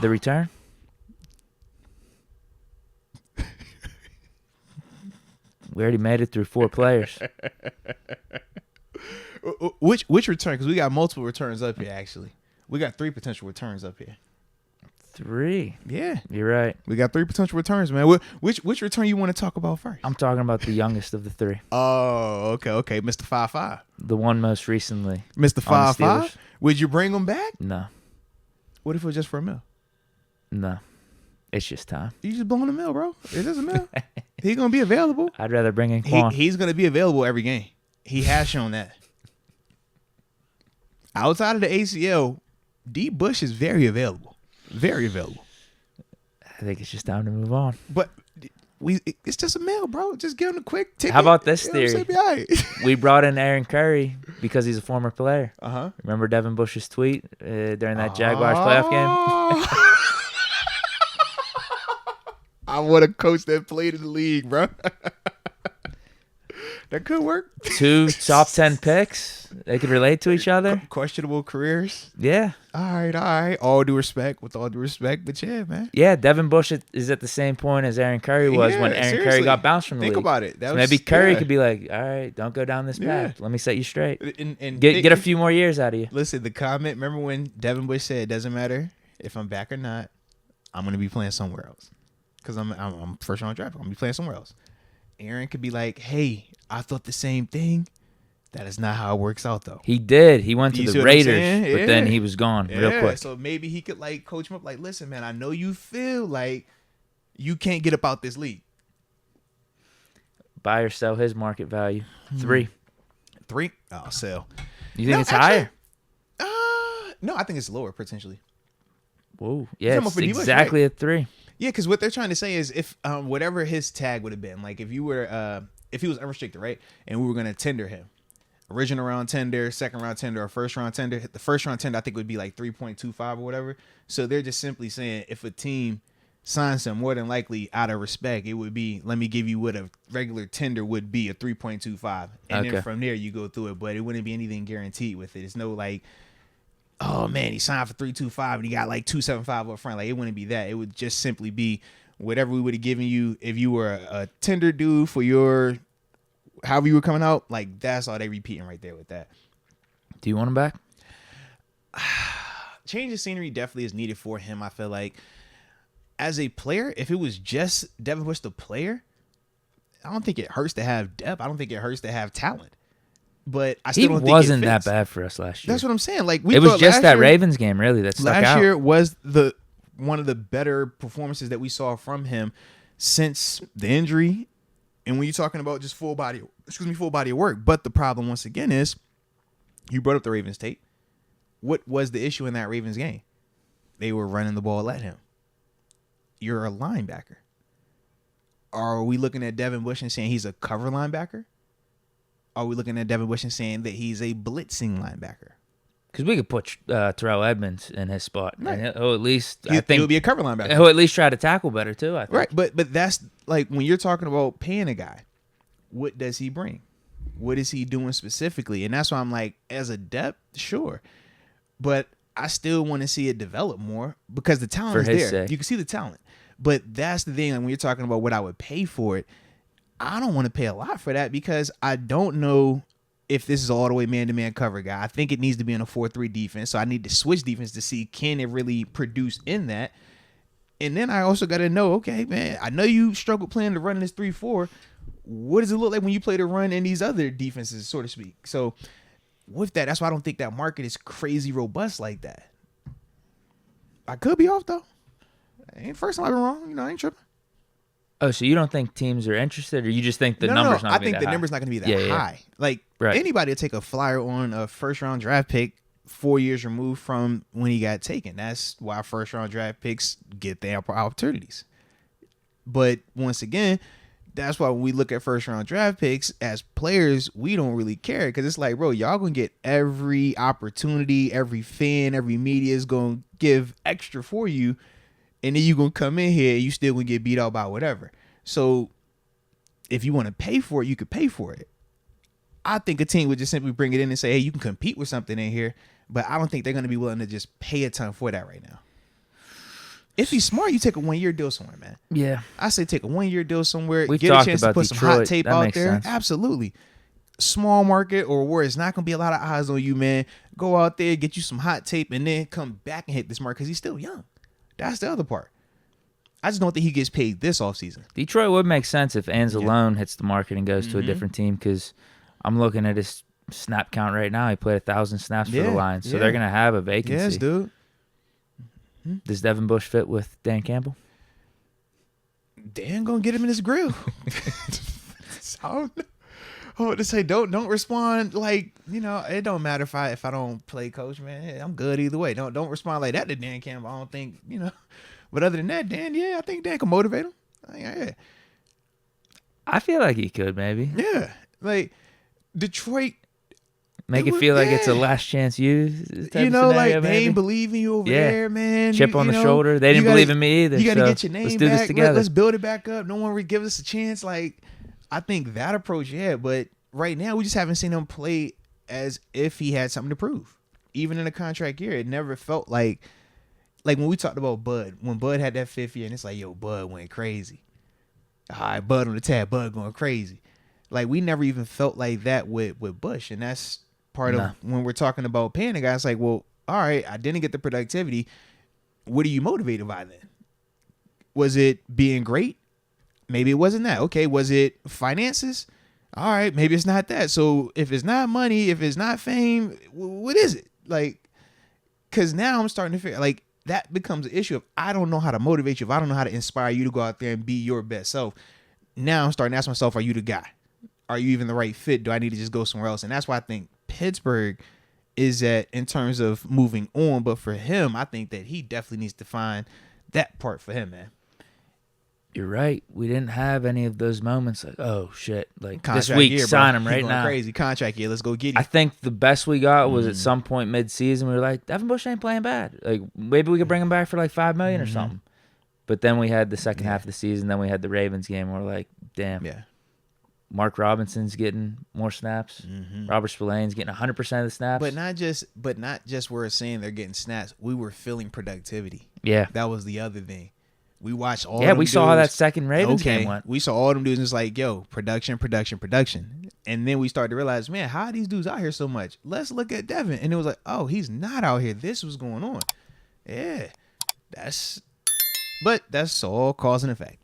The return? We already made it through 4 players. Which return? Because we got multiple returns up here, actually. We got 3 potential returns up here. 3? Yeah. You're right. We got 3 potential returns, man. Which return you want to talk about first? I'm talking about the youngest of the 3. Oh, okay. Mr. 5'5". The one most recently. Mr. on the 5'5"? Steelers. Would you bring him back? No. What if it was just for a mill? No. It's just time. You just blowing a mill, bro. It is a mill. He's going to be available. I'd rather bring in Quan. He's going to be available every game. He has shown that. Outside of the ACL, D. Bush is very available. Very available. I think it's just time to move on. But it's just a mill, bro. Just give him a quick ticket. How about this You know what theory? I'm saying? Be all right. We brought in Aaron Curry because he's a former player. Uh-huh. Remember Devin Bush's tweet during that Jaguars playoff game? I want a coach that played in the league, bro. That could work. 2 top 10 picks. They could relate to each other. Questionable careers. Yeah. All right. All due respect, with all due respect, but yeah, man. Yeah, Devin Bush is at the same point as Aaron Curry was when Aaron seriously. Curry got bounced from the Think league. about it. So maybe Curry could be like, all right, don't go down this path. Let me set you straight. And Get a few more years out of you. Listen, the comment, remember when Devin Bush said, it doesn't matter if I'm back or not, I'm going to be playing somewhere else. Because I'm first round draft. I'm going to be playing somewhere else. Aaron could be like, hey, I thought the same thing. That is not how it works out, though. He did. He went to You see the what I'm Raiders, saying? but Yeah. then he was gone real quick. So maybe he could like coach him up like, listen, man, I know you feel like you can't get up out this league. Buy or sell his market value. 3. 3? I'll sell. You think No, it's actually, higher? No, I think it's lower potentially. Whoa. Yeah, Come on it's for D. Bush, exactly at 3. Yeah, because what they're trying to say is if whatever his tag would have been, like if you were if he was unrestricted, right, and we were gonna tender him, original round tender, second round tender, or first round tender. The first round tender I think would be like 3.25 or whatever. So they're just simply saying if a team signs him, more than likely out of respect, it would be, let me give you what a regular tender would be, a 3.25, and then from there you go through it. But it wouldn't be anything guaranteed with it. It's no like, oh man, he signed for 3.25 and he got like 2.75 up front. Like it wouldn't be that. It would just simply be whatever we would have given you if you were a tender dude for your however you were coming out. Like that's all they repeating right there with that. Do you want him back? Change of scenery definitely is needed for him. I feel like as a player, if it was just Devin Bush the player, I don't think it hurts to have depth. I don't think it hurts to have talent. But I still don't think wasn't it that fits. bad for us last year. That's what I'm saying. Like it was just that year, Ravens game really that stuck out. Last year was one of the better performances that we saw from him since the injury. And when you're talking about just full body of work. But the problem once again is you brought up the Ravens tape. What was the issue in that Ravens game? They were running the ball at him. You're a linebacker. Are we looking at Devin Bush and saying he's a cover linebacker? Are we looking at Devin Bush and saying that he's a blitzing linebacker? Because we could put Terrell Edmonds in his spot. Right. And he'll at least, I He'll think, be a cover linebacker. he'll at least try to tackle better too, I think. Right, but that's like when you're talking about paying a guy, what does he bring? What is he doing specifically? And that's why I'm like, as a depth, sure. But I still want to see it develop more because the talent For is his there. sake. You can see the talent. But that's the thing, like when you're talking about what I would pay for it, I don't want to pay a lot for that because I don't know if this is all the way man-to-man cover guy. I think it needs to be in a 4-3 defense. So I need to switch defense to see can it really produce in that. And then I also got to know, okay, man, I know you struggle playing to run this 3-4. What does it look like when you play to run in these other defenses, so to speak? So with that, that's why I don't think that market is crazy robust like that. I could be off, though. Ain't first time I've been wrong. I ain't tripping. Oh, so you don't think teams are interested, or you just think the number's not going to be that high? I think the number's not going to be that high. Like, anybody will take a flyer on a first-round draft pick 4 years removed from when he got taken. That's why first-round draft picks get their opportunities. But once again, that's why when we look at first-round draft picks, as players, we don't really care because it's like, bro, y'all going to get every opportunity, every fan, every media is going to give extra for you. And then you're going to come in here and you still going to get beat out by whatever. So if you want to pay for it, you could pay for it. I think a team would just simply bring it in and say, hey, you can compete with something in here. But I don't think they're going to be willing to just pay a ton for that right now. if he's smart, you take a 1 year deal somewhere, man. Yeah. I say take a 1 year deal somewhere. We've get a talked chance to about put some Detroit. hot tape That out makes there. sense. Absolutely. Small market or where it's not gonna be a lot of eyes on you, man. Go out there, get you some hot tape, and then come back and hit this market because he's still young. That's the other part. I just don't think he gets paid this offseason. Detroit would make sense if Anzalone hits the market and goes to a different team, because I'm looking at his snap count right now. He played 1,000 snaps for the Lions, so they're going to have a vacancy. Yes, dude. Does Devin Bush fit with Dan Campbell? Dan gonna get him in his grill. I would just say don't respond like, it don't matter if I don't play coach, man. Hey, I'm good either way. Don't respond like that to Dan Campbell. I don't think, But other than that, Dan, I think Dan can motivate him. Yeah. I feel like he could maybe. Yeah. Like Detroit. Make it feel like it's a last chance use. Like they ain't believe in you over there, man. Chip on the shoulder. They didn't believe in me either. You got to get your name let's back. do this together. Let's build it back up. No one would give us a chance. Like, I think that approach, but right now we just haven't seen him play as if he had something to prove. Even in a contract year, it never felt like when we talked about Bud, when Bud had that 5th year, and it's like, yo, Bud went crazy. All right, Bud on the tab, Bud going crazy. Like, we never even felt like that with Bush, and that's part of when we're talking about paying a guy. It's like, well, all right, I didn't get the productivity. What are you motivated by then? Was it being great? Maybe it wasn't that. Okay, was it finances? All right, maybe it's not that. So if it's not money, if it's not fame, what is it? Like, because now I'm starting to figure, like, that becomes an issue of I don't know how to motivate you. If I don't know how to inspire you to go out there and be your best self, now I'm starting to ask myself, are you the guy? Are you even the right fit? Do I need to just go somewhere else? And that's why I think Pittsburgh is at in terms of moving on. But for him, I think that he definitely needs to find that part for him, man. You're right. We didn't have any of those moments like, oh, shit. Like, contract this week, year, sign bro. him right going now. Crazy contract year. Let's go get him. I think the best we got was at some point mid-season. We were like, Devin Bush ain't playing bad. Like, maybe we could bring him back for like $5 million or something. But then we had the second half of the season. Then we had the Ravens game. And we're like, damn. Yeah. Mark Robinson's getting more snaps. Robert Spillane's getting 100% of the snaps. But not just we're saying they're getting snaps. We were feeling productivity. Yeah. That was the other thing. We watched all. Yeah, we saw how that second Ravens game went. We saw all them dudes and it's like, yo, production. And then we started to realize, man, how are these dudes out here so much? Let's look at Devin. And it was like, oh, he's not out here. This was going on. Yeah. That's all cause and effect,